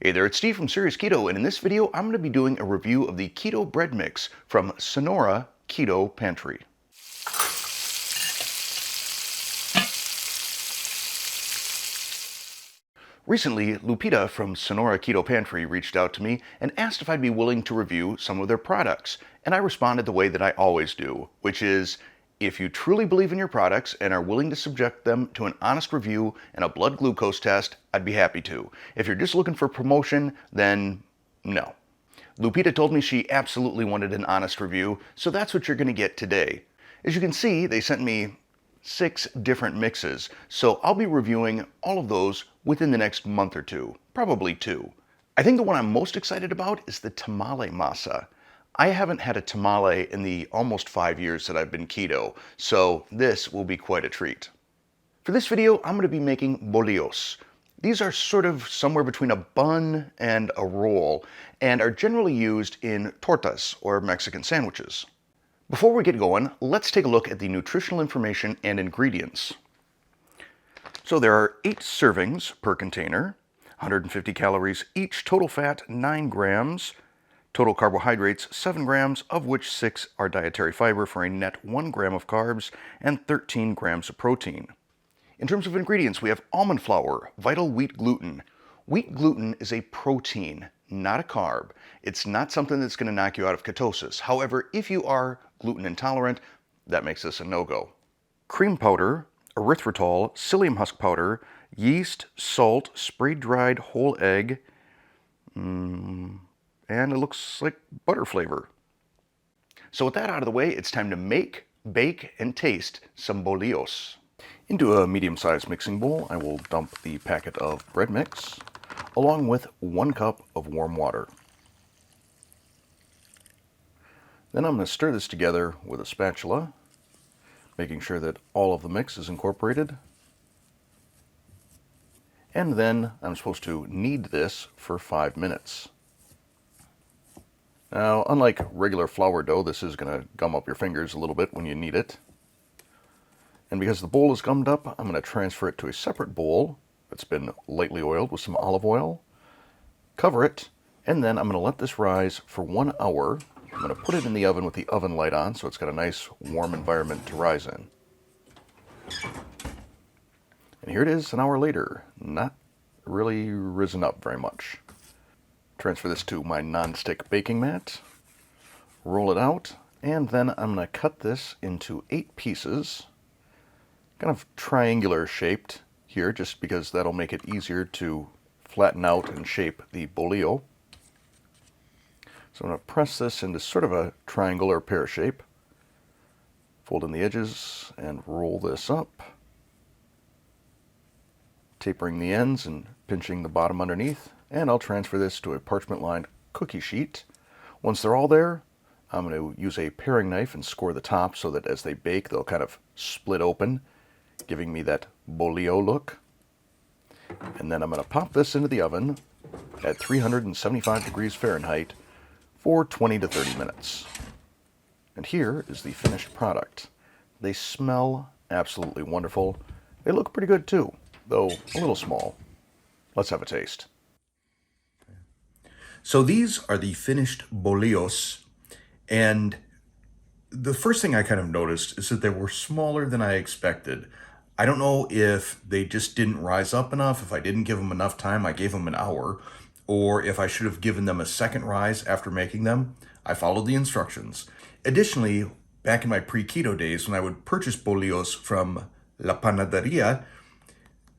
Hey there, it's Steve from Serious Keto, and in this video, I'm going to be doing a review of the keto bread mix from Sonora Keto Pantry. Recently, Lupita from Sonora Keto Pantry reached out to me and asked if I'd be willing to review some of their products, and I responded the way that I always do, which is, if you truly believe in your products and are willing to subject them to an honest review and a blood glucose test, I'd be happy to. If you're just looking for promotion, then no. Lupita told me she absolutely wanted an honest review, so that's what you're going to get today. As you can see, they sent me 6 different mixes, so I'll be reviewing all of those within the next month or two, probably 2. I think the one I'm most excited about is the tamale masa. I haven't had a tamale in the almost 5 years that I've been keto, so this will be quite a treat. For this video, I'm going to be making bolillos. These are sort of somewhere between a bun and a roll, and are generally used in tortas or Mexican sandwiches. Before we get going, let's take a look at the nutritional information and ingredients. So there are 8 servings per container, 150 calories each, total fat 9 grams, total carbohydrates 7 grams, of which 6 are dietary fiber for a net 1 gram of carbs and 13 grams of protein. In terms of ingredients, we have almond flour, vital wheat gluten. Wheat gluten is a protein, not a carb. It's not something that's going to knock you out of ketosis. However, if you are gluten intolerant, that makes this a no-go. Cream powder, erythritol, psyllium husk powder, yeast, salt, spray-dried whole egg, and it looks like butter flavor. So with that out of the way, it's time to make, bake, and taste some bolillos. Into a medium-sized mixing bowl, I will dump the packet of bread mix, along with 1 cup of warm water. Then I'm going to stir this together with a spatula, making sure that all of the mix is incorporated. And then I'm supposed to knead this for 5 minutes. Now, unlike regular flour dough, this is going to gum up your fingers a little bit when you knead it. And because the bowl is gummed up, I'm going to transfer it to a separate bowl that's been lightly oiled with some olive oil, cover it, and then I'm going to let this rise for 1 hour. I'm going to put it in the oven with the oven light on so it's got a nice warm environment to rise in. And here it is an hour later, not really risen up very much. Transfer this to my non-stick baking mat, roll it out, and then I'm going to cut this into 8 pieces, kind of triangular shaped here, just because that'll make it easier to flatten out and shape the bolillo. So I'm going to press this into sort of a triangle or pear shape, fold in the edges, and roll this up, tapering the ends and pinching the bottom underneath. And I'll transfer this to a parchment-lined cookie sheet. Once they're all there, I'm going to use a paring knife and score the top so that as they bake, they'll kind of split open, giving me that bolillo look. And then I'm going to pop this into the oven at 375 degrees Fahrenheit for 20 to 30 minutes. And here is the finished product. They smell absolutely wonderful. They look pretty good too, though a little small. Let's have a taste. So these are the finished bolillos, and the first thing I kind of noticed is that they were smaller than I expected. I don't know if they just didn't rise up enough, if I didn't give them enough time, I gave them an hour, or if I should have given them a second rise after making them. I followed the instructions. Additionally, back in my pre-keto days, when I would purchase bolillos from La Panaderia,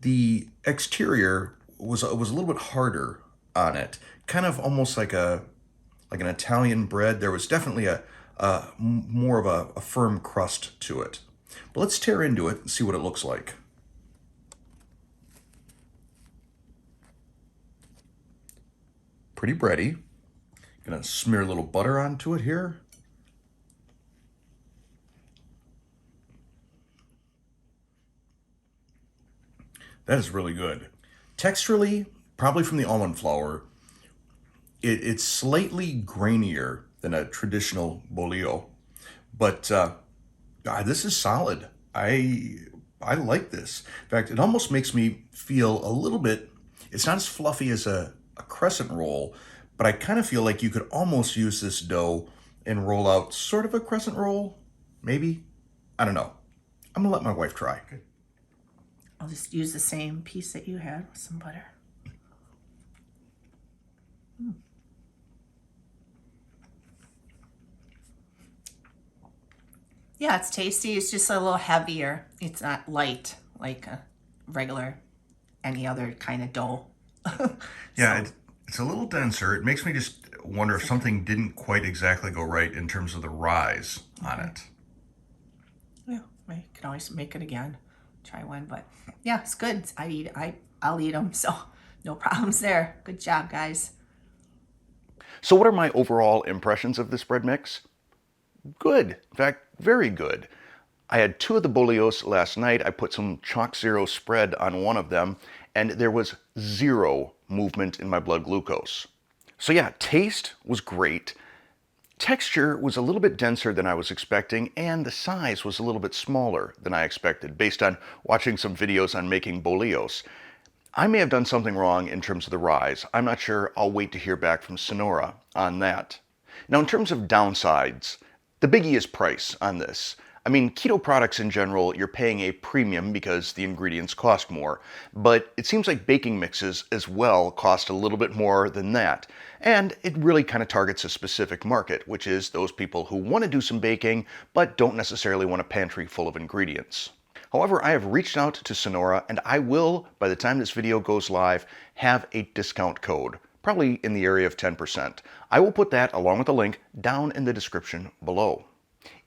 the exterior was a little bit harder on it, kind of almost like an Italian bread. There was definitely more of a firm crust to it. But let's tear into it and see what it looks like. Pretty bready. Gonna smear a little butter onto it here. That is really good. Texturally, probably from the almond flour, it's slightly grainier than a traditional bolillo, but this is solid. I like this. In fact, it almost makes me feel a little bit, it's not as fluffy as a crescent roll, but I kind of feel like you could almost use this dough and roll out sort of a crescent roll, maybe? I don't know. I'm gonna let my wife try. I'll just use the same piece that you had with some butter. Yeah, it's tasty. It's just a little heavier. It's not light like a regular, any other kind of dough. Yeah, it's a little denser. It makes me just wonder if something didn't quite exactly go right in terms of the rise on it. Yeah, I can always make it again. Try one, but yeah, it's good. I'll eat them, so no problems there. Good job, guys. So what are my overall impressions of this bread mix? Good. In fact, very good. I had 2 of the bolillos last night. I put some chalk zero spread on one of them, and there was 0 movement in my blood glucose. So yeah, taste was great. Texture was a little bit denser than I was expecting, and the size was a little bit smaller than I expected based on watching some videos on making bolillos. I may have done something wrong in terms of the rise. I'm not sure. I'll wait to hear back from Sonora on that. Now, in terms of downsides, the biggie is price on this. I mean, keto products in general, you're paying a premium because the ingredients cost more. But it seems like baking mixes as well cost a little bit more than that. And it really kind of targets a specific market, which is those people who want to do some baking, but don't necessarily want a pantry full of ingredients. However, I have reached out to Sonora, and I will, by the time this video goes live, have a discount code, probably in the area of 10%. I will put that along with a link down in the description below.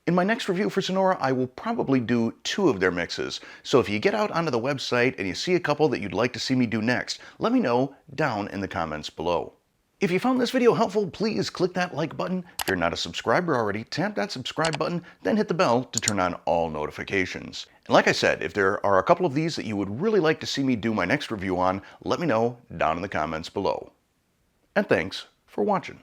In my next review for Sonora, I will probably do 2 of their mixes. So if you get out onto the website and you see a couple that you'd like to see me do next, let me know down in the comments below. If you found this video helpful, please click that like button. If you're not a subscriber already, tap that subscribe button, then hit the bell to turn on all notifications. And like I said, if there are a couple of these that you would really like to see me do my next review on, let me know down in the comments below. And thanks for watching.